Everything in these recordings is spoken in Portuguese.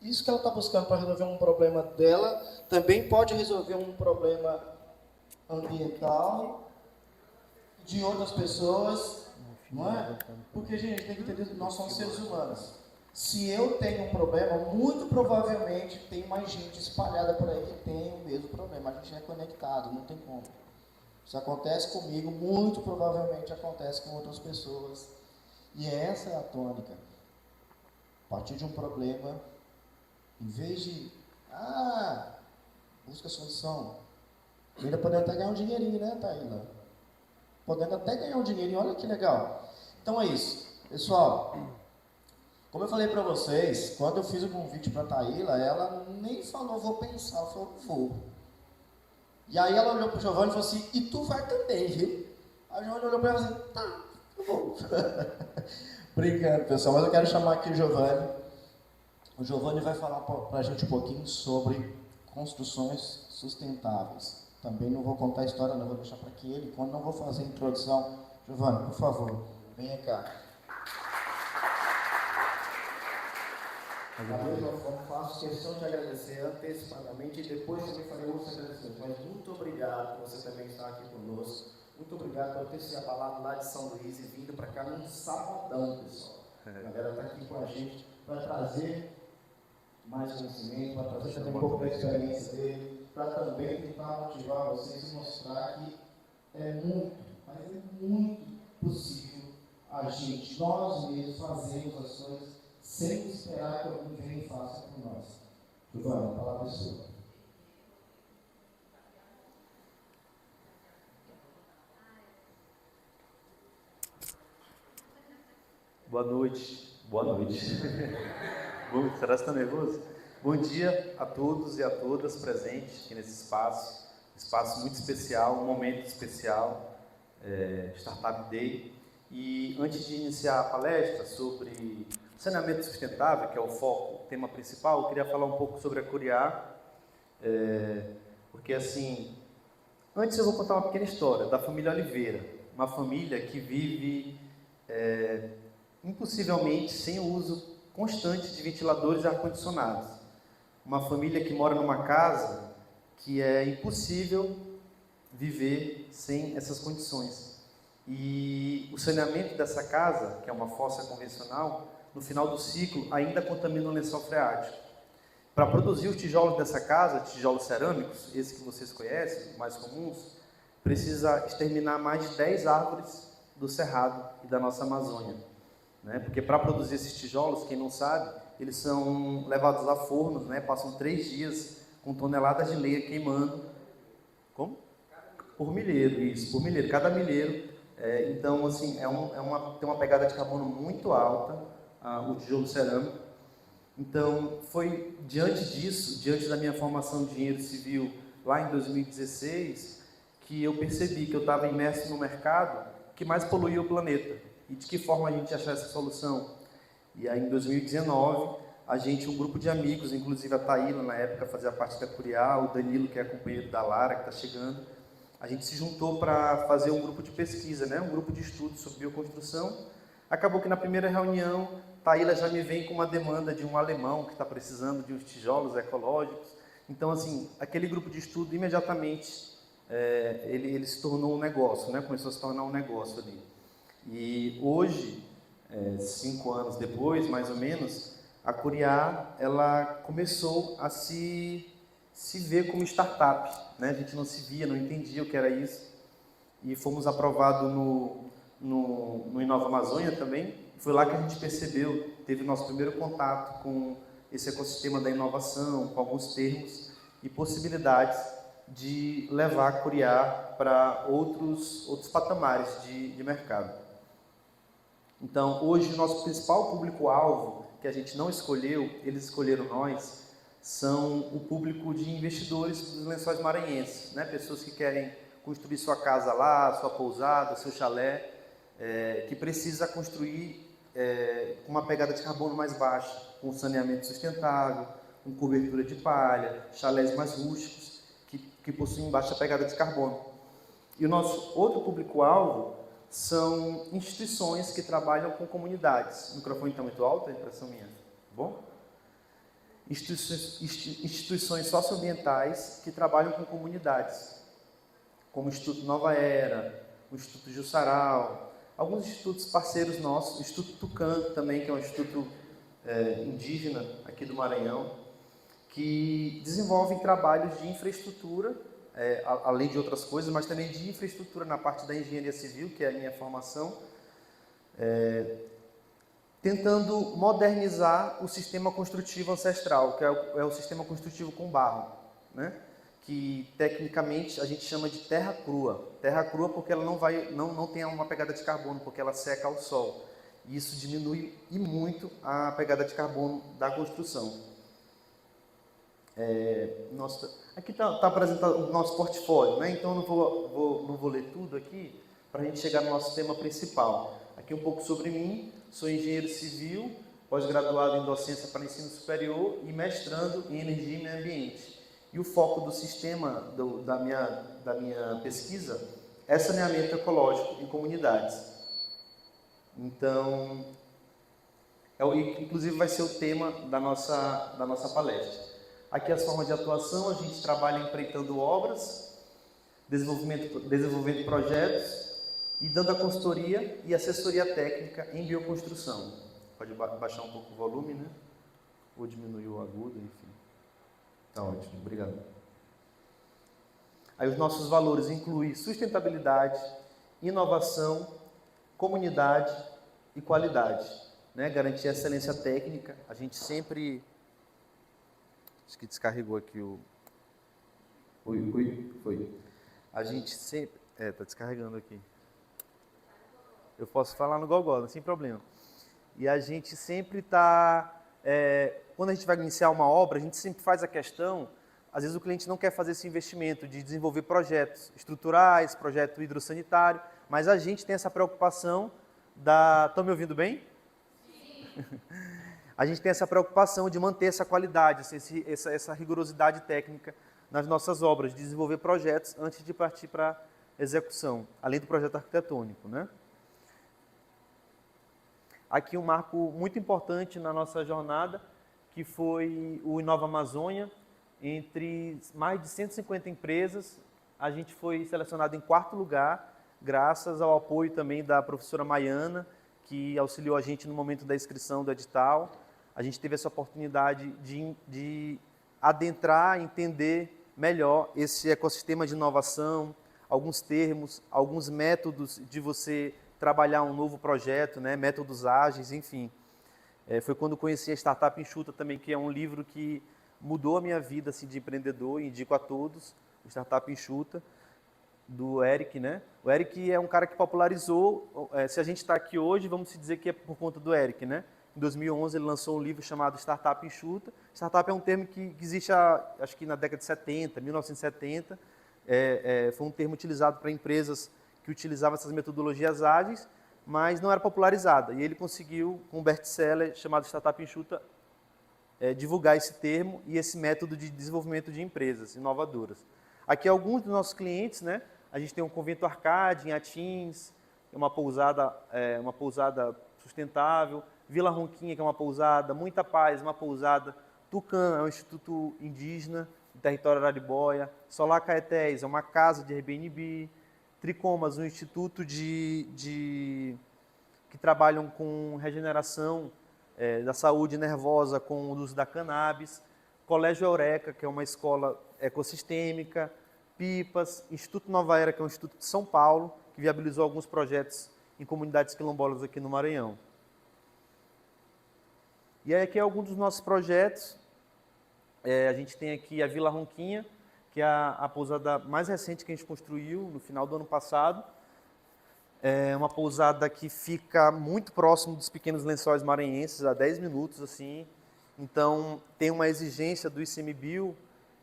Isso que ela está buscando para resolver um problema dela, também pode resolver um problema ambiental de outras pessoas, não é? Porque, gente, tem que entender que nós somos seres humanos. Se eu tenho um problema, muito provavelmente tem mais gente espalhada por aí que tem o mesmo problema. A gente é conectado, não tem como. Se acontece comigo, muito provavelmente acontece com outras pessoas. E essa é a tônica. A partir de um problema, em vez de, busca solução. Ainda podendo até ganhar um dinheirinho, né, Taíla? Podendo até ganhar um dinheirinho, olha que legal. Então é isso. Pessoal, como eu falei para vocês, quando eu fiz o convite para a Taíla, ela nem falou, vou pensar, ela falou, vou. E aí ela olhou para o Giovanni e falou assim, e tu vai também, viu? Aí o Giovanni olhou para ela e falou assim, tá, eu vou. Brincando, pessoal, mas eu quero chamar aqui o Giovanni. O Giovanni vai falar para a gente um pouquinho sobre construções sustentáveis. Também não vou contar a história, não, vou deixar para que ele, quando não vou fazer a introdução. Giovanni, por favor, venha cá. Da mesma forma, faço questão de agradecer antecipadamente e depois também farei outros agradecimentos. Mas muito obrigado por você também estar aqui conosco. Muito obrigado por ter se abalado lá de São Luís e vindo para cá num sabadão, pessoal. A galera está aqui com a gente para trazer mais conhecimento, para trazer também um pouco da experiência dele, para também tentar motivar vocês e mostrar que é muito, mas é muito possível a gente, nós mesmos, fazermos as coisas sem esperar que alguém venha e faça por nós. Giovanni, a palavra é sua. Boa noite. Boa noite. Bom, será que está nervoso? Bom dia a todos e a todas presentes aqui nesse espaço muito especial, um momento especial, Startup Day. E antes de iniciar a palestra sobre saneamento sustentável, que é o foco, o tema principal, eu queria falar um pouco sobre a Curiá, porque assim, antes eu vou contar uma pequena história da família Oliveira, uma família que vive impossivelmente sem o uso constante de ventiladores e ar-condicionados. Uma família que mora numa casa que é impossível viver sem essas condições. E o saneamento dessa casa, que é uma fossa convencional, no final do ciclo ainda contamina o lençol freático. Para produzir os tijolos dessa casa, tijolos cerâmicos, esses que vocês conhecem, mais comuns, precisa exterminar mais de 10 árvores do Cerrado e da nossa Amazônia. Porque para produzir esses tijolos, quem não sabe, eles são levados a fornos, passam 3 dias com toneladas de lenha queimando. Como? Por milheiro, isso, por milheiro, cada milheiro. Então, assim, tem uma pegada de carbono muito alta, o tijolo cerâmico. Então, foi diante disso, diante da minha formação de engenheiro civil lá em 2016, que eu percebi que eu estava imerso no mercado que mais poluía o planeta. E de que forma a gente achar essa solução? E aí, em 2019, um grupo de amigos, inclusive a Taíla, na época, fazia parte da Curiá, o Danilo, que é companheiro da Lara, que está chegando, a gente se juntou para fazer um grupo de pesquisa, um grupo de estudo sobre bioconstrução. Acabou que na primeira reunião, Taíla já me vem com uma demanda de um alemão que está precisando de uns tijolos ecológicos. Então, assim, aquele grupo de estudo, imediatamente, ele se tornou um negócio, começou a se tornar um negócio ali. E hoje, 5 anos depois, mais ou menos, a Curiá, ela começou a se ver como startup. A gente não se via, não entendia o que era isso. E fomos aprovados no Inova Amazônia também. Foi lá que a gente percebeu, teve nosso primeiro contato com esse ecossistema da inovação, com alguns termos e possibilidades de levar a Curiá para outros patamares de mercado. Então, hoje, o nosso principal público-alvo, que a gente não escolheu, eles escolheram nós, são o público de investidores dos Lençóis Maranhenses, pessoas que querem construir sua casa lá, sua pousada, seu chalé, que precisa construir com uma pegada de carbono mais baixa, com saneamento sustentável, com cobertura de palha, chalés mais rústicos, que possuem baixa pegada de carbono. E o nosso outro público-alvo são instituições que trabalham com comunidades. O microfone está muito alto, a impressão minha. Bom? instituições socioambientais que trabalham com comunidades, como o Instituto Nova Era, o Instituto Jussaral, alguns institutos parceiros nossos, o Instituto Tucã também, que é um instituto indígena aqui do Maranhão, que desenvolvem trabalhos de infraestrutura, além de outras coisas, mas também de infraestrutura na parte da engenharia civil, que é a minha formação, tentando modernizar o sistema construtivo ancestral, que é o sistema construtivo com barro, né? Que tecnicamente a gente chama de terra crua. Terra crua porque ela não tem uma pegada de carbono, porque ela seca ao sol. E isso diminui e muito a pegada de carbono da construção. Aqui está apresentado o nosso portfólio, né? Então eu não vou ler tudo aqui para a gente chegar no nosso tema principal. Aqui um pouco sobre mim. Sou engenheiro civil, pós-graduado em docência para ensino superior e mestrando em energia e meio ambiente. E o foco do sistema da minha pesquisa é saneamento ecológico em comunidades. Então, inclusive vai ser o tema da nossa palestra. Aqui as formas de atuação: a gente trabalha empreitando obras, desenvolvendo projetos e dando a consultoria e assessoria técnica em bioconstrução. Pode baixar um pouco o volume, né? Ou diminuir o agudo, enfim. Tá ótimo, obrigado. Aí os nossos valores incluem sustentabilidade, inovação, comunidade e qualidade, né? Garantir a excelência técnica. A gente sempre... Acho que descarregou aqui o... Foi. A gente sempre... tá descarregando aqui. Eu posso falar no gogó, sem problema. E a gente sempre está... quando a gente vai iniciar uma obra, a gente sempre faz a questão... Às vezes o cliente não quer fazer esse investimento de desenvolver projetos estruturais, projeto hidrossanitário, mas a gente tem essa preocupação da... Estão me ouvindo bem? Sim. A gente tem essa preocupação de manter essa qualidade, essa rigorosidade técnica nas nossas obras, de desenvolver projetos antes de partir para a execução, além do projeto arquitetônico, né? Aqui um marco muito importante na nossa jornada, que foi o Inova Amazônia. Entre mais de 150 empresas, a gente foi selecionado em 4º lugar, graças ao apoio também da professora Maiana, que auxiliou a gente no momento da inscrição do edital. A gente teve essa oportunidade de adentrar, entender melhor esse ecossistema de inovação, alguns termos, alguns métodos de você trabalhar um novo projeto, né? Métodos ágeis, enfim. Foi quando conheci a Startup Enxuta também, que é um livro que mudou a minha vida assim, de empreendedor, indico a todos, o Startup Enxuta, do Eric, né? O Eric é um cara que popularizou, se a gente está aqui hoje, vamos dizer que é por conta do Eric, né? Em 2011 ele lançou um livro chamado Startup Enxuta. Startup é um termo que existe, acho que na década de 70, 1970, foi um termo utilizado para empresas que utilizavam essas metodologias ágeis, mas não era popularizada. E ele conseguiu, com um best-seller chamado Startup Enxuta, divulgar esse termo e esse método de desenvolvimento de empresas inovadoras. Aqui alguns dos nossos clientes, né? A gente tem um Convento Arcade em Atins, uma pousada sustentável, Vila Ronquinha, que é uma pousada, Muita Paz, uma pousada, Tucã, é um instituto indígena do território Araribóia, Solar Caetés, é uma casa de Airbnb, Tricomas, um instituto que trabalham com regeneração da saúde nervosa com o uso da cannabis, Colégio Eureka, que é uma escola ecossistêmica, Pipas, Instituto Nova Era, que é um instituto de São Paulo, que viabilizou alguns projetos em comunidades quilombolas aqui no Maranhão. E aí aqui é algum dos nossos projetos. A gente tem aqui a Vila Ronquinha, que é a pousada mais recente que a gente construiu no final do ano passado. É uma pousada que fica muito próximo dos pequenos lençóis maranhenses, a 10 minutos, assim. Então, tem uma exigência do ICMBio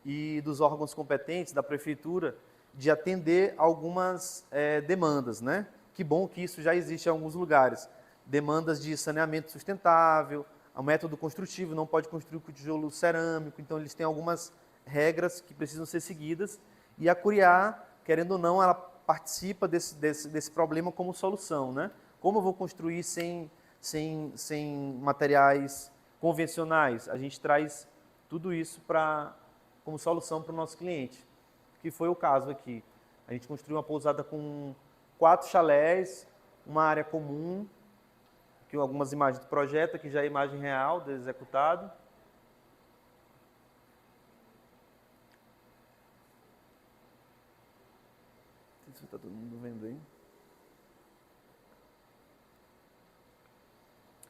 e dos órgãos competentes, da prefeitura, de atender algumas demandas, né? Que bom que isso já existe em alguns lugares. Demandas de saneamento sustentável, o método construtivo, não pode construir com tijolo cerâmico, então eles têm algumas regras que precisam ser seguidas. E a Curiá, querendo ou não, ela participa desse problema como solução, né? Como eu vou construir sem materiais convencionais? A gente traz Tudo isso como solução para o nosso cliente, que foi o caso aqui. A gente construiu uma pousada com 4 chalés, uma área comum, aqui algumas imagens do projeto, aqui já é a imagem real do executado. Não sei se está todo mundo vendo aí.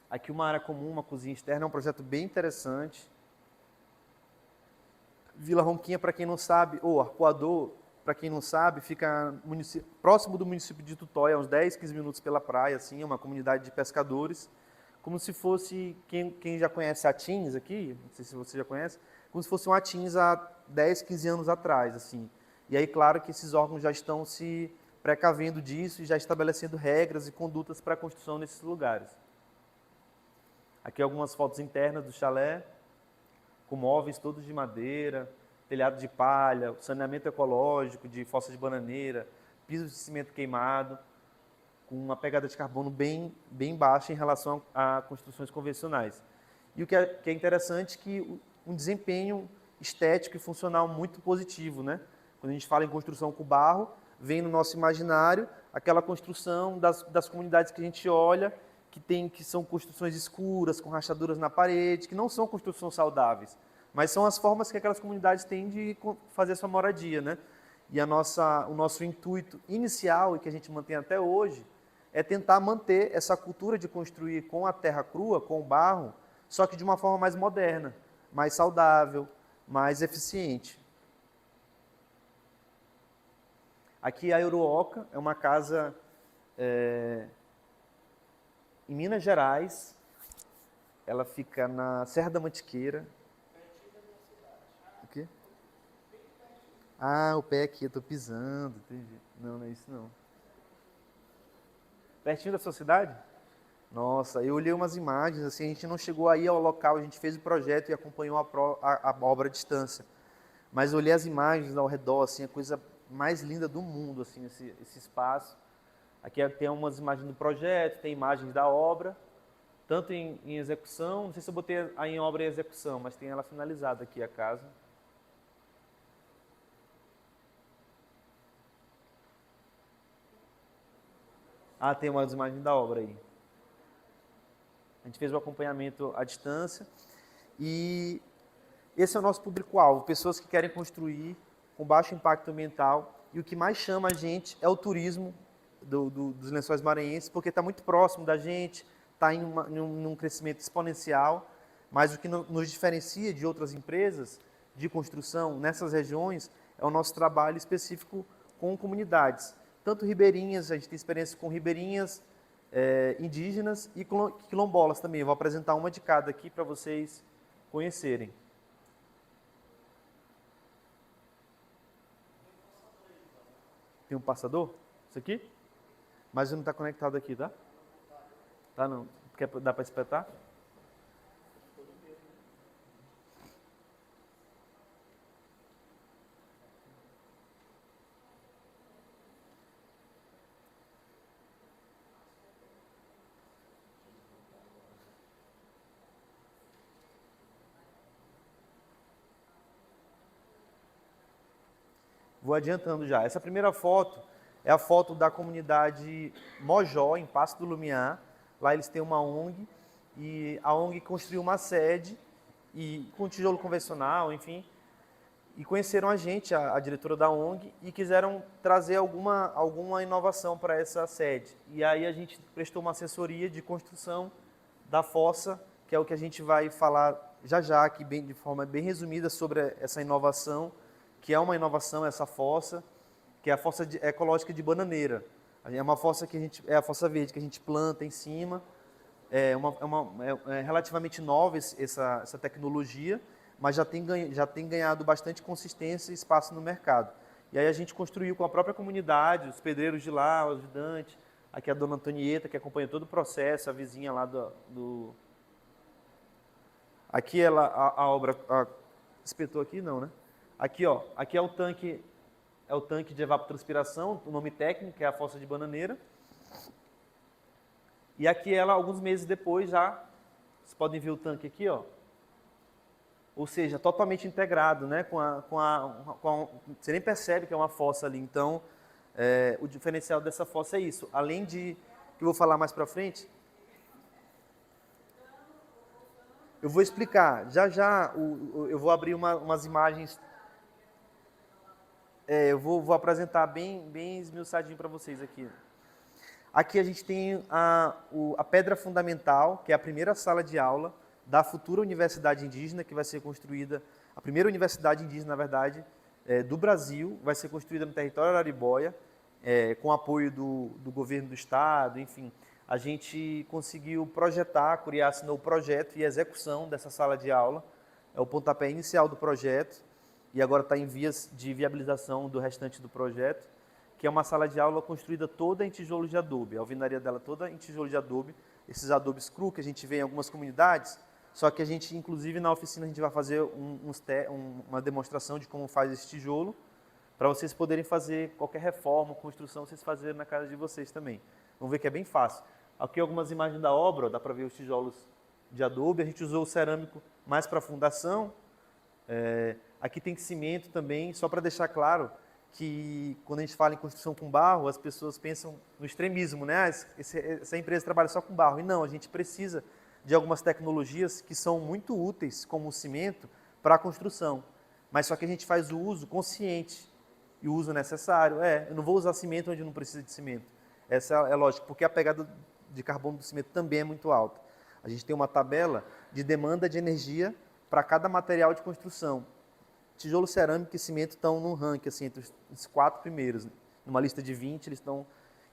Aqui uma área comum, uma cozinha externa, é um projeto bem interessante. Vila Ronquinha, para quem não sabe, ou Arpoador, para quem não sabe, fica próximo do município de Tutóia, uns 10, 15 minutos pela praia, assim, é uma comunidade de pescadores, como se fosse, quem já conhece Atins aqui, não sei se você já conhece, como se fosse um Atins há 10, 15 anos atrás, assim. E aí, claro que esses órgãos já estão se precavendo disso e já estabelecendo regras e condutas para a construção nesses lugares. Aqui algumas fotos internas do chalé, com móveis todos de madeira, telhado de palha, saneamento ecológico de fossa de bananeira, piso de cimento queimado, com uma pegada de carbono bem baixa em relação a construções convencionais. E o que é interessante é que um desempenho estético e funcional muito positivo, né? Quando a gente fala em construção com barro, vem no nosso imaginário aquela construção das comunidades que a gente olha, que são construções escuras, com rachaduras na parede, que não são construções saudáveis, mas são as formas que aquelas comunidades têm de fazer sua moradia, né? E o nosso intuito inicial, e que a gente mantém até hoje, é tentar manter essa cultura de construir com a terra crua, com o barro, só que de uma forma mais moderna, mais saudável, mais eficiente. Aqui a Eurooca é uma casa em Minas Gerais, ela fica na Serra da Mantiqueira. O quê? Ah, o pé aqui, eu tô pisando, entendi. Não é isso não. Pertinho da sua cidade? Nossa, eu olhei umas imagens, assim, a gente não chegou aí ao local, a gente fez o projeto e acompanhou a obra à distância. Mas eu olhei as imagens ao redor, assim, a coisa mais linda do mundo, assim, esse espaço. Aqui tem umas imagens do projeto, tem imagens da obra, tanto em execução, não sei se eu botei aí em obra e execução, mas tem ela finalizada aqui, a casa. Ah, tem umas imagens da obra aí. A gente fez o acompanhamento à distância e esse é o nosso público-alvo, pessoas que querem construir com baixo impacto ambiental, e o que mais chama a gente é o turismo dos Lençóis Maranhenses, porque está muito próximo da gente, está em um crescimento exponencial, mas o que nos diferencia de outras empresas de construção nessas regiões é o nosso trabalho específico com comunidades, tanto ribeirinhas, a gente tem experiência com ribeirinhas indígenas e quilombolas também. Eu vou apresentar uma de cada aqui para vocês conhecerem. Tem um passador? Isso aqui? Mas não está conectado aqui, tá? Tá não. Dá para espetar? Vou adiantando já. Essa primeira foto é a foto da comunidade Mojó, em Passo do Lumiar. Lá eles têm uma ONG e a ONG construiu uma sede e com tijolo convencional, enfim, e conheceram a gente, a diretora da ONG, e quiseram trazer alguma inovação para essa sede. E aí a gente prestou uma assessoria de construção da fossa, que é o que a gente vai falar já aqui de forma bem resumida sobre essa inovação, que é uma inovação, essa fossa, que é a fossa ecológica de Bananeira. É uma fossa é a fossa verde que a gente planta em cima. É relativamente nova essa tecnologia, mas já tem ganhado bastante consistência e espaço no mercado. E aí a gente construiu com a própria comunidade, os pedreiros de lá, o ajudante, aqui a dona Antonieta, que acompanha todo o processo, a vizinha lá do... Aqui a obra... espetou aqui? Não, né? Aqui, ó, aqui é o tanque de evapotranspiração, o nome técnico é a fossa de Bananeira. E aqui ela, alguns meses depois já, vocês podem ver o tanque aqui, ó. ou seja, totalmente integrado, né? Você nem percebe que é uma fossa ali. Então, o diferencial dessa fossa é isso. Além de, que eu vou falar mais para frente, eu vou explicar. Já eu vou abrir umas imagens. Eu vou apresentar bem esmiuçadinho para vocês aqui. Aqui a gente tem a pedra fundamental, que é a primeira sala de aula da futura universidade indígena, que vai ser construída, a primeira universidade indígena, na verdade, do Brasil, vai ser construída no território araribóia, com apoio do governo do estado, enfim. A gente conseguiu projetar, a Curiá assinou o projeto e a execução dessa sala de aula, é o pontapé inicial do projeto, e agora está em vias de viabilização do restante do projeto, que é uma sala de aula construída toda em tijolo de adobe, a alvenaria dela toda em tijolo de adobe, esses adobes cru que a gente vê em algumas comunidades, só que a gente, inclusive, na oficina, a gente vai fazer uma demonstração de como faz esse tijolo, para vocês poderem fazer qualquer reforma, construção, vocês fazerem na casa de vocês também. Vamos ver que é bem fácil. Aqui algumas imagens da obra, ó, dá para ver os tijolos de adobe, a gente usou o cerâmico mais para fundação. Aqui tem cimento também, só para deixar claro que quando a gente fala em construção com barro, as pessoas pensam no extremismo, né? Essa empresa trabalha só com barro. E não, a gente precisa de algumas tecnologias que são muito úteis, como o cimento, para a construção. Mas só que a gente faz o uso consciente e o uso necessário. Eu não vou usar cimento onde não precisa de cimento. Essa é lógico, porque a pegada de carbono do cimento também é muito alta. A gente tem uma tabela de demanda de energia para cada material de construção. Tijolo, cerâmica e cimento estão num ranking, assim, entre os 4 primeiros. Numa lista de 20, eles estão...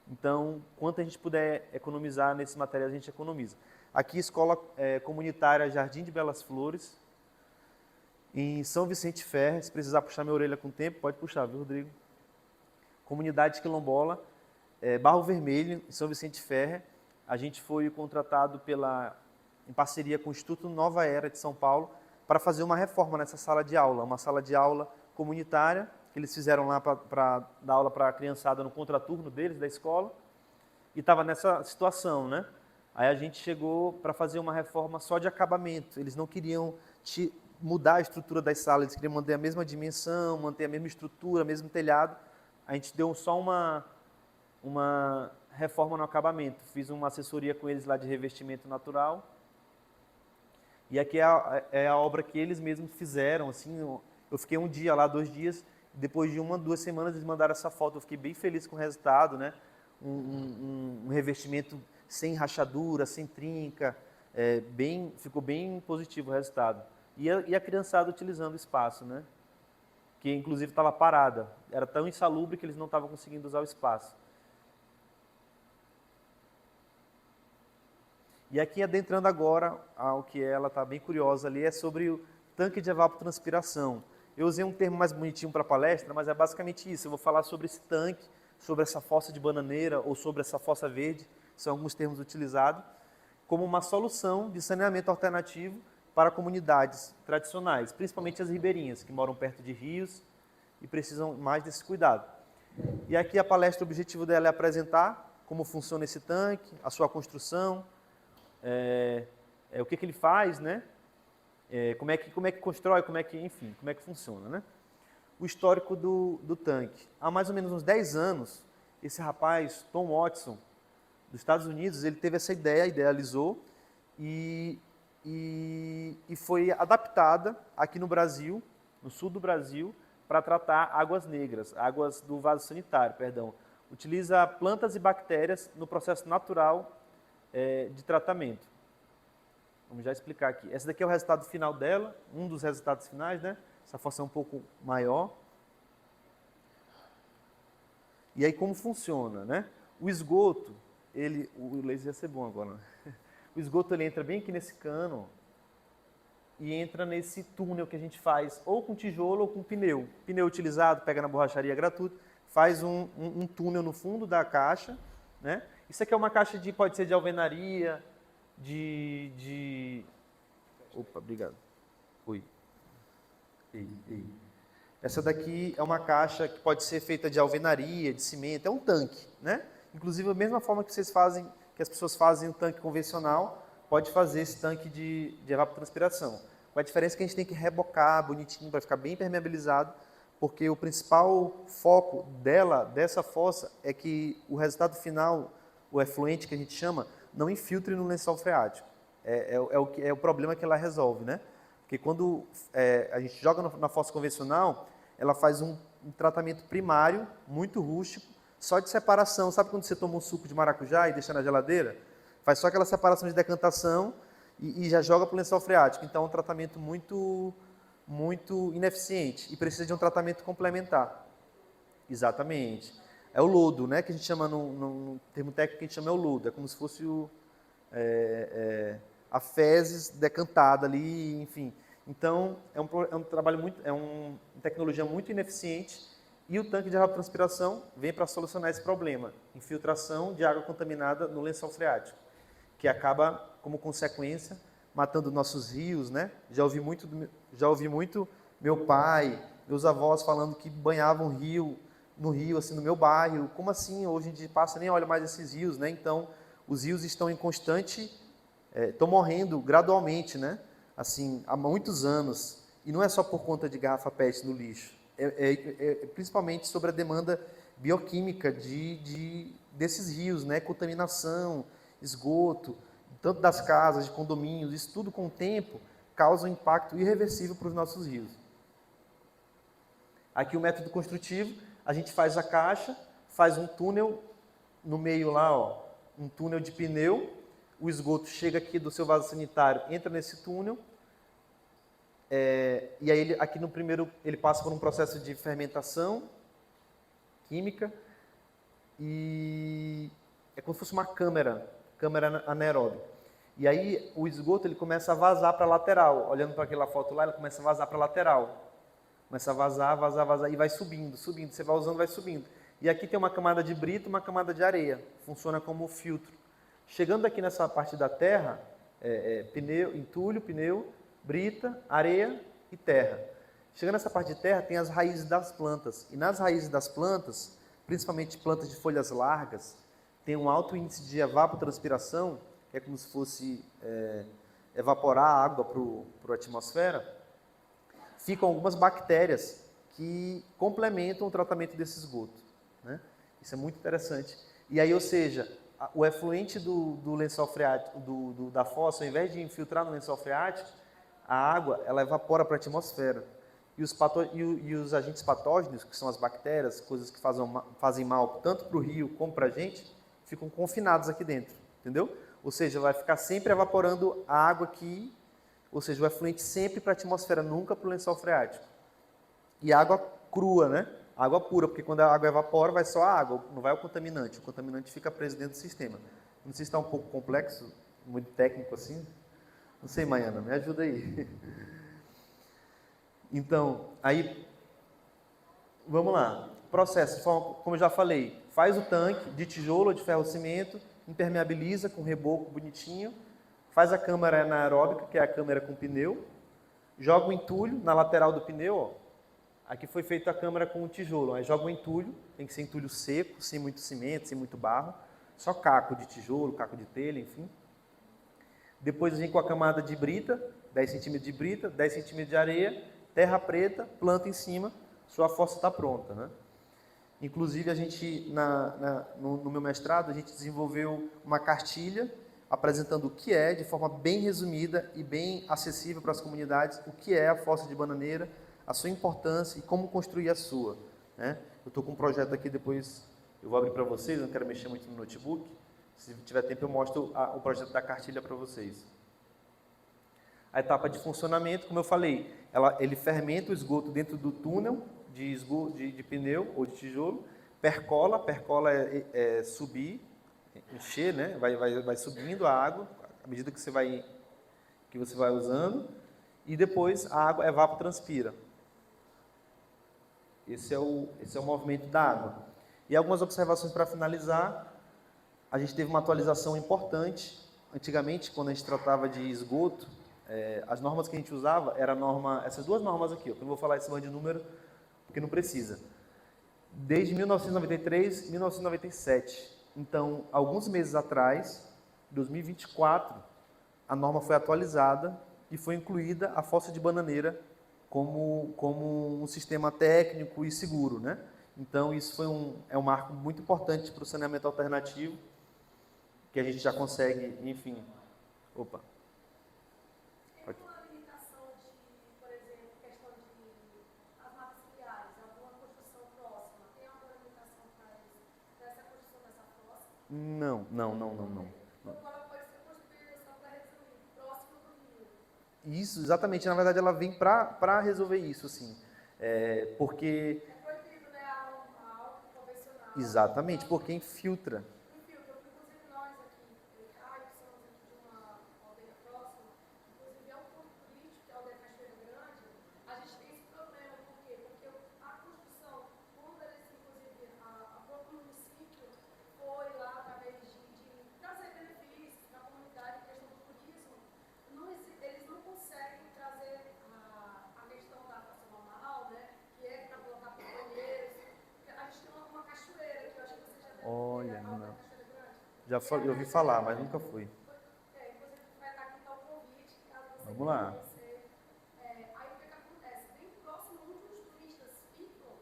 Então, quanto a gente puder economizar nesses materiais, a gente economiza. Aqui, Escola Comunitária Jardim de Belas Flores, em São Vicente Ferre. Se precisar puxar minha orelha com o tempo, pode puxar, viu, Rodrigo? Comunidade Quilombola, Barro Vermelho, em São Vicente Ferre. A gente foi contratado em parceria com o Instituto Nova Era de São Paulo para fazer uma reforma nessa sala de aula, uma sala de aula comunitária, que eles fizeram lá para dar aula para a criançada no contraturno deles, da escola, e estava nessa situação, né? Aí a gente chegou para fazer uma reforma só de acabamento. Eles não queriam mudar a estrutura das salas, eles queriam manter a mesma dimensão, manter a mesma estrutura, o mesmo telhado. A gente deu só uma reforma no acabamento. Fiz uma assessoria com eles lá de revestimento natural. E aqui é a obra que eles mesmos fizeram. Assim, eu fiquei um dia lá, 2 dias, depois de 1, 2 semanas eles mandaram essa foto. Eu fiquei bem feliz com o resultado, né? Um revestimento sem rachadura, sem trinca, ficou bem positivo o resultado. E a criançada utilizando o espaço, né? Que inclusive estava parada. Era tão insalubre que eles não estavam conseguindo usar o espaço. E aqui, adentrando agora ao que ela está bem curiosa ali, é sobre o tanque de evapotranspiração. Eu usei um termo mais bonitinho para a palestra, mas é basicamente isso. Eu vou falar sobre esse tanque, sobre essa fossa de bananeira ou sobre essa fossa verde, são alguns termos utilizados, como uma solução de saneamento alternativo para comunidades tradicionais, principalmente as ribeirinhas, que moram perto de rios e precisam mais desse cuidado. E aqui a palestra, o objetivo dela é apresentar como funciona esse tanque, a sua construção, o que ele faz, né? Como é que constrói, enfim, como é que funciona, né? O histórico do tanque. Há mais ou menos uns 10 anos, esse rapaz, Tom Watson, dos Estados Unidos, ele teve essa ideia, idealizou e foi adaptada aqui no Brasil, no sul do Brasil, para tratar águas negras, águas do vaso sanitário, perdão. Utiliza plantas e bactérias no processo natural de tratamento. Vamos já explicar aqui. Esse daqui é o resultado final dela, um dos resultados finais, né? Essa fossa é um pouco maior. E aí como funciona, né? O esgoto, o laser ia ser bom agora, né? O esgoto ele entra bem aqui nesse cano e entra nesse túnel que a gente faz ou com tijolo ou com pneu. Pneu utilizado, pega na borracharia gratuito, faz um túnel no fundo da caixa, né? Isso aqui é uma caixa pode ser de alvenaria, Opa, obrigado. Oi. Ei. Essa daqui é uma caixa que pode ser feita de alvenaria, de cimento, é um tanque, né? Inclusive, a mesma forma que as pessoas fazem o tanque convencional, pode fazer esse tanque de evapotranspiração. Com a diferença que a gente tem que rebocar bonitinho para ficar bem impermeabilizado, porque o principal foco dessa fossa, é que o resultado final, o efluente que a gente chama, não infiltre no lençol freático. É o problema que ela resolve, né? Porque quando a gente joga na fossa convencional, ela faz um tratamento primário, muito rústico, só de separação. Sabe quando você toma um suco de maracujá e deixa na geladeira? Faz só aquela separação de decantação e já joga para o lençol freático. Então é um tratamento muito ineficiente e precisa de um tratamento complementar. Exatamente. É o lodo, né? Que a gente chama, no termo técnico, que a gente chama o lodo. É como se fosse a fezes decantada ali, enfim. Então, é um trabalho uma tecnologia muito ineficiente e o tanque de evapotranspiração vem para solucionar esse problema. Infiltração de água contaminada no lençol freático, que acaba, como consequência, matando nossos rios, né? Já ouvi muito meu pai, meus avós falando que banhavam no rio, assim, no meu bairro. Como assim? Hoje a gente passa nem olha mais esses rios, né? Então, os rios estão em constante, estão morrendo gradualmente, né? Assim, há muitos anos. E não é só por conta de garrafa PET no lixo. Principalmente sobre a demanda bioquímica desses rios, né? Contaminação, esgoto, tanto das casas, de condomínios, isso tudo com o tempo causa um impacto irreversível para os nossos rios. Aqui o método construtivo, a gente faz a caixa, faz um túnel no meio lá, ó, um túnel de pneu, o esgoto chega aqui do seu vaso sanitário, entra nesse túnel, e aí aqui no primeiro ele passa por um processo de fermentação química e é como se fosse uma câmara anaeróbica. E aí o esgoto ele começa a vazar para a lateral. Olhando para aquela foto lá, ele começa a vazar para a lateral. Começa a vazar e vai subindo. Você vai usando, vai subindo. E aqui tem uma camada de brita, uma camada de areia. Funciona como filtro. Chegando aqui nessa parte da terra, entulho, pneu, brita, areia e terra. Chegando nessa parte de terra, tem as raízes das plantas. E nas raízes das plantas, principalmente plantas de folhas largas, tem um alto índice de evapotranspiração, que é como se fosse evaporar a água para a atmosfera. Ficam algumas bactérias que complementam o tratamento desse esgoto, né? Isso é muito interessante. E aí, ou seja, o efluente do lençol freático, da fossa, ao invés de infiltrar no lençol freático, a água ela evapora para a atmosfera. E os agentes patógenos, que são as bactérias, coisas que fazem mal tanto para o rio como para a gente, ficam confinados aqui dentro, entendeu? Ou seja, vai ficar sempre evaporando a água aqui, ou seja, o efluente sempre para a atmosfera, nunca para o lençol freático. E água crua, né? Água pura, porque quando a água evapora, vai só a água, não vai o contaminante fica preso dentro do sistema. Não sei se está um pouco complexo, muito técnico assim. Não sei, Maiana, me ajuda aí. Então, aí, vamos lá. Processo, como eu já falei, faz o tanque de tijolo ou de ferro-cimento, impermeabiliza com reboco bonitinho, faz a câmara anaeróbica, que é a câmara com pneu, joga o entulho na lateral do pneu, ó. Aqui foi feita a câmara com o tijolo, aí joga o entulho, tem que ser entulho seco, sem muito cimento, sem muito barro, só caco de tijolo, caco de telha, enfim. Depois vem com a camada de brita, 10 centímetros de brita, 10 centímetros de areia, terra preta, planta em cima, sua fossa está pronta, né? Inclusive, a gente, no meu mestrado, a gente desenvolveu uma cartilha apresentando o que é, de forma bem resumida e bem acessível para as comunidades, o que é a fossa de bananeira, a sua importância e como construir a sua, né? Eu estou com um projeto aqui, depois eu vou abrir para vocês, não quero mexer muito no notebook. Se tiver tempo, eu mostro o projeto da cartilha para vocês. A etapa de funcionamento, como eu falei, ele fermenta o esgoto dentro do túnel de pneu ou de tijolo, percola é subir, encher, né? Vai subindo a água à medida que você vai usando, e depois a água evapotranspira. Esse é o movimento da água. E algumas observações para finalizar. A gente teve uma atualização importante. Antigamente, quando a gente tratava de esgoto, as normas que a gente usava eram essas duas normas aqui, ó, que eu não vou falar esse monte de número, porque não precisa. Desde 1993 e 1997. Então, alguns meses atrás, 2024, a norma foi atualizada e foi incluída a Fossa de Bananeira como um sistema técnico e seguro, né? Então, isso é um marco muito importante para o saneamento alternativo, que a gente já consegue, enfim... Opa! Tem alguma limitação de, por exemplo, questão de as matas ciliares, alguma construção próxima? Tem alguma limitação para essa construção dessa fossa? Não. Então, ela pode ser construída só para resumir, próximo do rio. Isso, exatamente. Na verdade, ela vem para resolver isso, sim. Porque... É proibido, né, a normal, convencional. Exatamente, porque infiltra. Inclusive nós aqui, eu e Caio, que somos aqui de uma aldeia próxima, inclusive é um ponto turístico, que é a aldeia Cachoeira Grande, a gente tem esse problema, por quê? Porque a construção, quando eles, inclusive, a próprio município foi lá através de trazer benefícios para a comunidade, em questão do turismo, eles não conseguem trazer a questão da fação normal, né, que é para colocar para banheiros. A gente tem uma cachoeira, que eu acho que você já deve ter, Olha, a não. Cachoeira Grande. Eu ouvi falar, mas nunca fui. Inclusive vai estar aqui tal convite, caso você Vamos queira lá. conhecer. Aí o que acontece? Bem próximo onde os turistas ficam,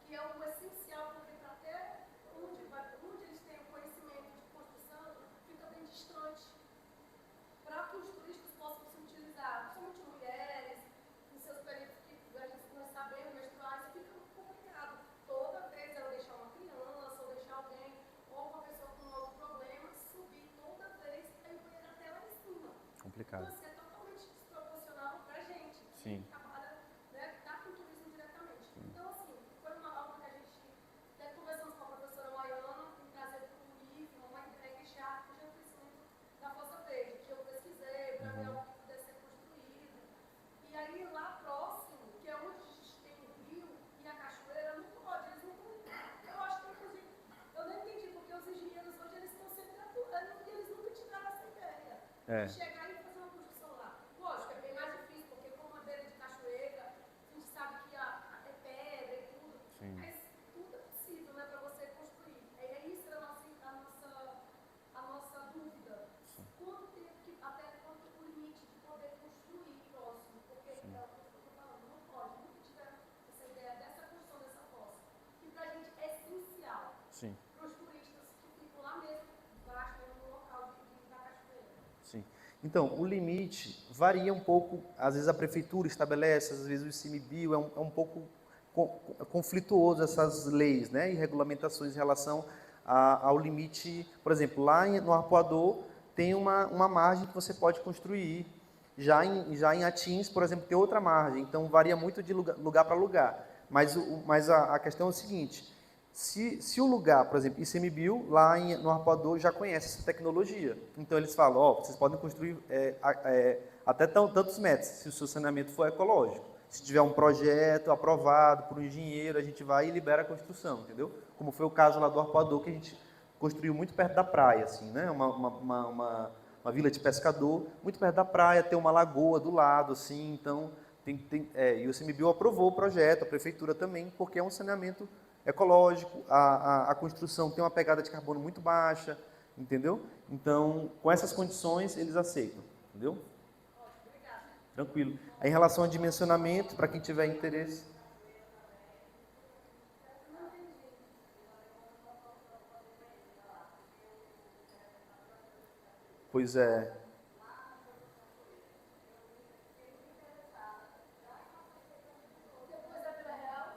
que é o essencial, porque para até onde eles têm o conhecimento de construção, fica bem distante. Para que os turistas possam se utilizar, principalmente mulheres, em seus períodos que a gente não está bem, menstruais, fica complicado. Toda vez ela deixar uma criança, ou deixar alguém, ou uma pessoa com outro problema, subir toda vez, aí o banheiro até lá em cima. Complicado. Então, assim, é totalmente desproporcional para a gente, Sim. que trabalha, né, que está com o turismo diretamente. Então, assim, foi algo que a gente até conversamos com a professora Maiana, em trazer para o livro, uma entrega já o crescimento da Fossa Verde, que eu pesquisei para ver algo que pudesse ser construído. E aí, lá próximo, que é onde a gente tem o rio e a cachoeira, não pode, eles não. Eu acho que, inclusive, eu não entendi, porque os engenheiros hoje eles estão sempre atuando e eles nunca tiveram essa ideia. É. De chegar e fazer uma construção lá. Lógico, é bem mais difícil, porque como é beira de cachoeira, a gente sabe que é pedra e tudo. Sim. Mas tudo é possível, né, para você construir. Isso é a nossa dúvida. Quanto tempo até quanto o limite de poder construir próximo? Porque é o que eu estou falando, não pode. Nunca tiveram essa ideia dessa construção dessa fossa. Que para a gente é essencial. Sim. Para os turistas que ficam lá mesmo, embaixo, no local da cachoeira. Sim. Então, o limite varia um pouco, às vezes a prefeitura estabelece, às vezes o ICMBio, é um pouco conflituoso essas leis, né, e regulamentações em relação ao limite. Por exemplo, lá no Arpoador tem uma margem que você pode construir, já em Atins, por exemplo, tem outra margem, então varia muito de lugar para lugar. Mas a questão é o seguinte: se o lugar, por exemplo, ICMBio, lá no Arpoador, já conhece essa tecnologia. Então, eles falam, vocês podem construir até tantos metros, se o seu saneamento for ecológico. Se tiver um projeto aprovado por um engenheiro, a gente vai e libera a construção, entendeu? Como foi o caso lá do Arpoador, que a gente construiu muito perto da praia, assim, né? Uma vila de pescador, muito perto da praia, tem uma lagoa do lado, assim, então... e o ICMBio aprovou o projeto, a prefeitura também, porque é um saneamento ecológico, a construção tem uma pegada de carbono muito baixa, entendeu? Então, com essas condições, eles aceitam, entendeu? Tranquilo. Aí, em relação ao dimensionamento, para quem tiver interesse... Pois é. Depois da Vila Real,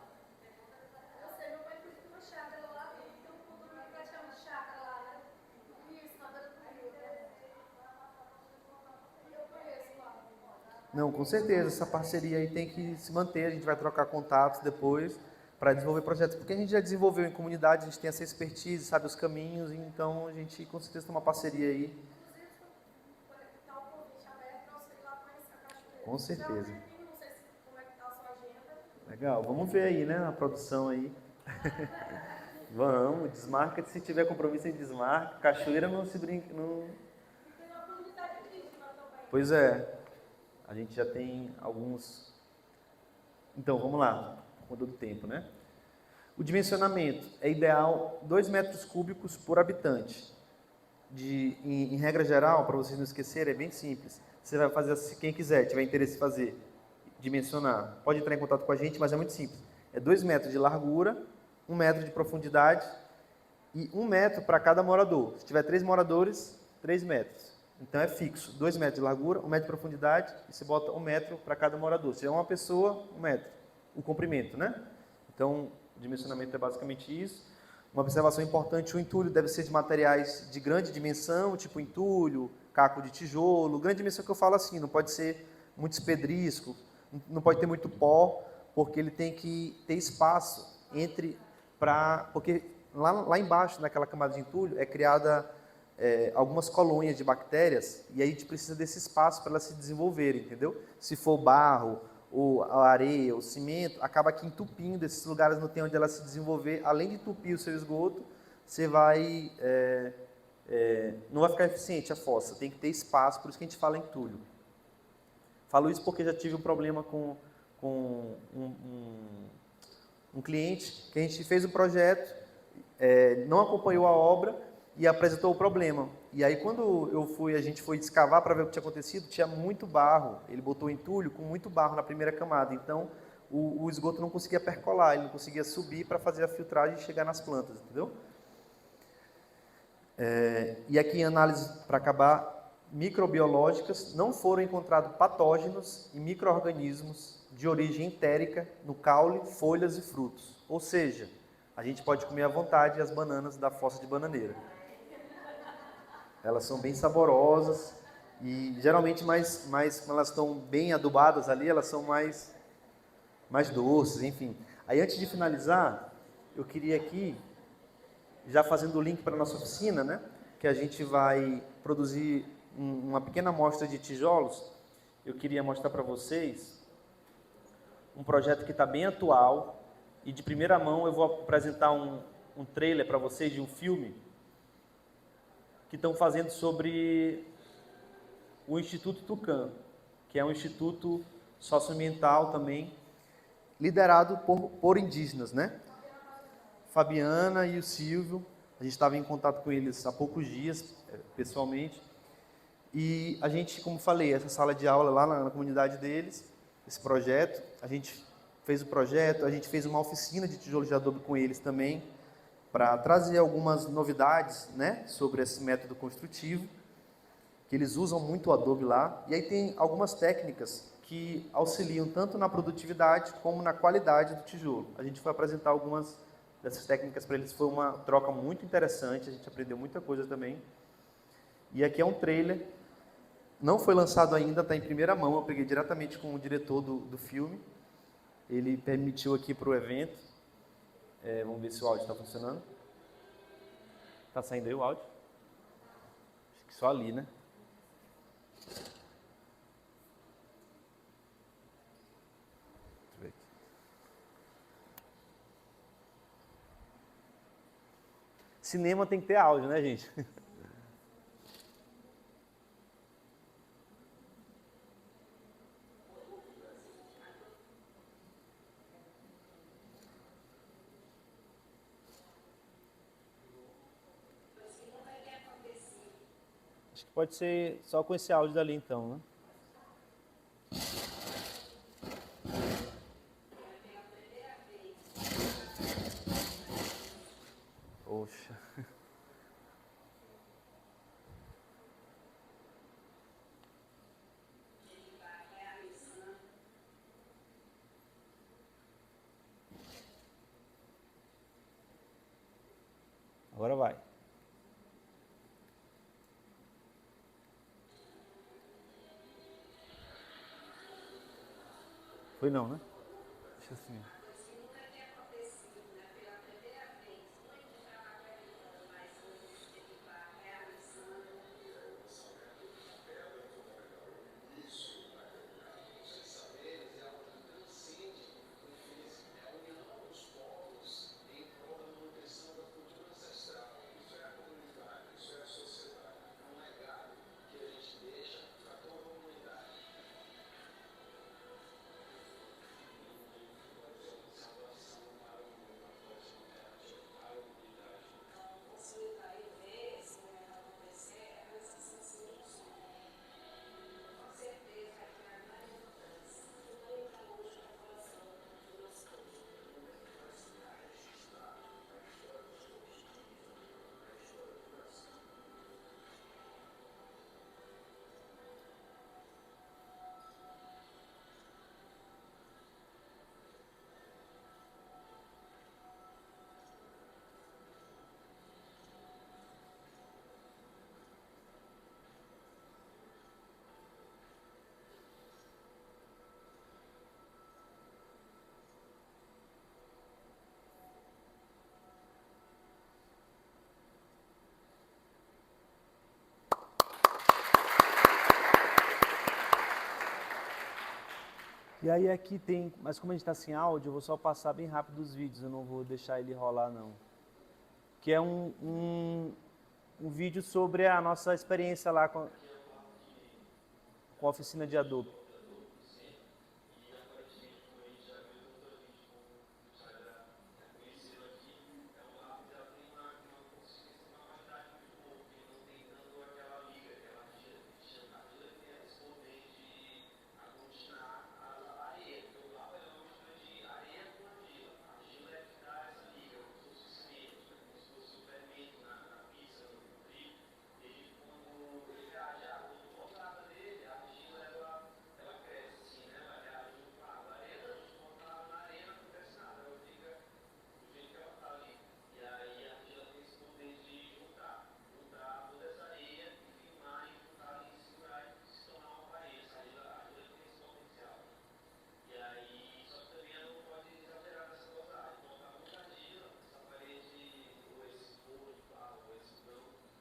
eu sei, meu pai fez uma chácara lá, tem um condomínio praticamente chácara lá, né? Isso, na beira do rio, né? E eu conheço lá. Não, com certeza, essa parceria aí tem que se manter, a gente vai trocar contatos depois para desenvolver projetos, porque a gente já desenvolveu em comunidade, a gente tem essa expertise, sabe os caminhos, então a gente com certeza tem uma parceria aí. Inclusive, está o convite aberto para você ir lá conhecer a cachoeira. Com certeza. Não sei como é que está a sua agenda. Legal, vamos ver aí, né, a produção aí. Vamos, desmarca, se tiver compromisso, a gente desmarca. Cachoeira não se brinca, não... E tem uma comunidade indígena também. Pois é, a gente já tem alguns... Então, vamos lá, mudou do tempo, né? O dimensionamento é ideal 2 metros cúbicos por habitante. Em regra geral, para vocês não esquecerem, é bem simples. Você vai fazer, se quem quiser, tiver interesse em fazer, dimensionar, pode entrar em contato com a gente, mas é muito simples. É 2 metros de largura, 1 metro de profundidade e 1 metro para cada morador. Se tiver 3 moradores, 3 metros. Então é fixo, 2 metros de largura, 1 metro de profundidade e você bota 1 metro para cada morador. Se é uma pessoa, 1 metro. O comprimento, né? Então, o dimensionamento é basicamente isso. Uma observação importante, o entulho deve ser de materiais de grande dimensão, tipo entulho, caco de tijolo. Grande dimensão que eu falo assim, não pode ser muito espedrisco, não pode ter muito pó, porque ele tem que ter espaço entre porque lá embaixo, naquela camada de entulho, é criada algumas colônias de bactérias, e aí a gente precisa desse espaço para elas se desenvolverem, entendeu? Se for barro, ou a areia, o cimento, acaba aqui entupindo, esses lugares não tem onde ela se desenvolver, além de entupir o seu esgoto, você vai, não vai ficar eficiente a fossa, tem que ter espaço, por isso que a gente fala entulho. Falo isso porque já tive um problema com um cliente, que a gente fez o projeto, não acompanhou a obra e apresentou o problema. E aí quando a gente foi escavar para ver o que tinha acontecido, tinha muito barro. Ele botou entulho com muito barro na primeira camada. Então o esgoto não conseguia percolar, ele não conseguia subir para fazer a filtragem e chegar nas plantas, entendeu? E aqui em análise, para acabar, microbiológicas, não foram encontrados patógenos e micro-organismos de origem entérica no caule, folhas e frutos. Ou seja, a gente pode comer à vontade as bananas da fossa de bananeira. Elas são bem saborosas e geralmente quando elas estão bem adubadas ali, elas são mais doces, enfim. Aí antes de finalizar, eu queria aqui, já fazendo o link para a nossa oficina, né, que a gente vai produzir uma pequena amostra de tijolos, eu queria mostrar para vocês um projeto que está bem atual e de primeira mão eu vou apresentar um trailer para vocês de um filme que estão fazendo sobre o Instituto Tucano, que é um instituto socioambiental também, liderado por indígenas, né? Fabiana e o Silvio, a gente estava em contato com eles há poucos dias, pessoalmente, e a gente, como falei, essa sala de aula lá na comunidade deles, esse projeto, a gente fez o projeto, a gente fez uma oficina de tijolos de adobe com eles também, para trazer algumas novidades, né, sobre esse método construtivo, que eles usam muito o adobe lá, e aí tem algumas técnicas que auxiliam tanto na produtividade como na qualidade do tijolo. A gente foi apresentar algumas dessas técnicas para eles, foi uma troca muito interessante, a gente aprendeu muita coisa também. E aqui é um trailer, não foi lançado ainda, está em primeira mão, eu peguei diretamente com o diretor do filme, ele permitiu aqui para o evento. Vamos ver se o áudio está funcionando. Está saindo aí o áudio? Acho que só ali, né? Deixa eu ver aqui. Cinema tem que ter áudio, né, gente? Acho que pode ser só com esse áudio dali, então, né? Poxa. Agora vai. Foi não, né? Deixa assim. E aí aqui tem, mas como a gente está sem áudio, eu vou só passar bem rápido os vídeos, eu não vou deixar ele rolar não. Que é um vídeo sobre a nossa experiência lá com a oficina de Adobe.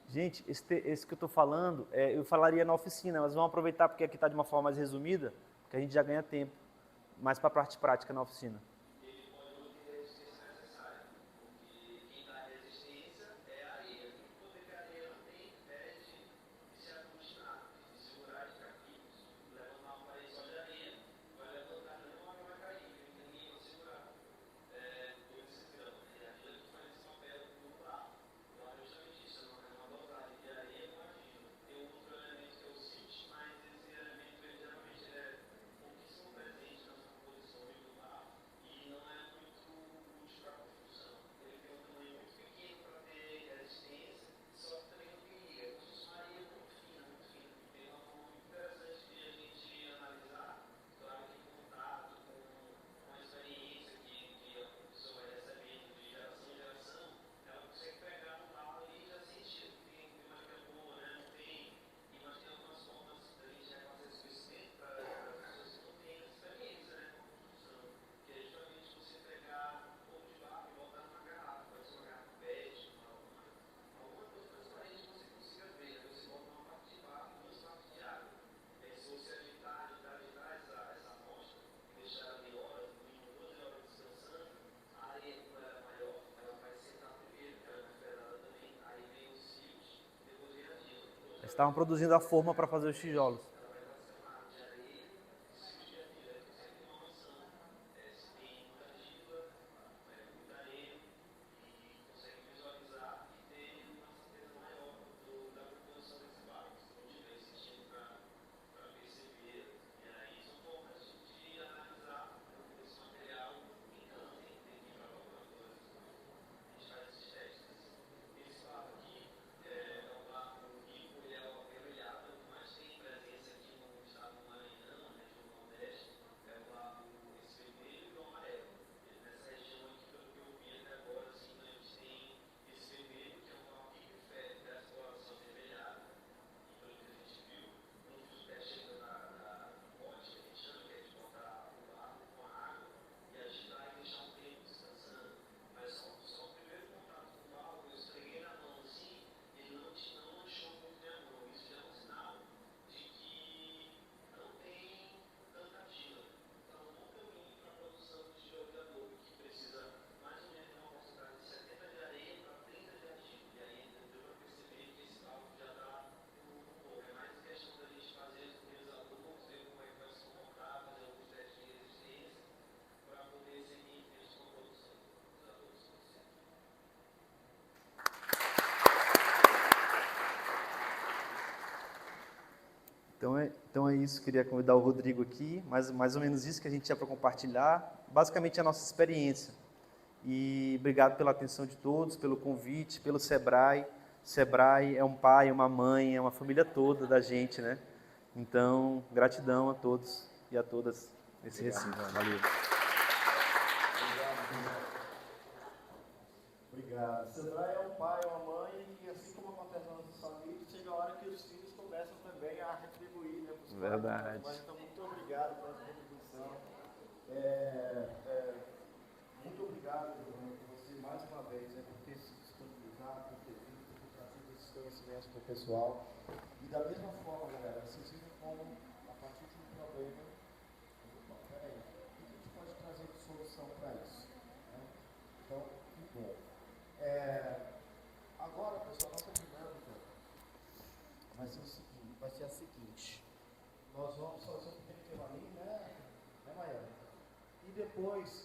Gente, esse que eu estou falando, eu falaria na oficina, mas vamos aproveitar porque aqui está de uma forma mais resumida, que a gente já ganha tempo, mais para a parte prática na oficina. Eles estavam produzindo a forma para fazer os tijolos. Então é isso, queria convidar o Rodrigo aqui, mais ou menos isso que a gente tinha para compartilhar, basicamente a nossa experiência. E obrigado pela atenção de todos, pelo convite, pelo Sebrae. Sebrae é um pai, é uma mãe, é uma família toda da gente, né? Então, gratidão a todos e a todas nesse recinto. Valeu. Obrigado. Sebrae é um pai, é uma mãe, e assim como acontece nas nossas famílias, chega a hora que os filhos começam também a retribuir, né? Verdade. Mas, então, muito obrigado pela sua contribuição. Muito obrigado, Giovanni, por você mais uma vez, por ter se disponibilizado, por ter vindo, por ter trazido esses conhecimentos para o pessoal. E da mesma forma, galera, vocês viram como, a partir de um problema, peraí, Então, que bom. Agora, pessoal, nossa dinâmica vai ser a seguinte. Nós vamos fazer um pequeno intervalinho, né, Maia? E depois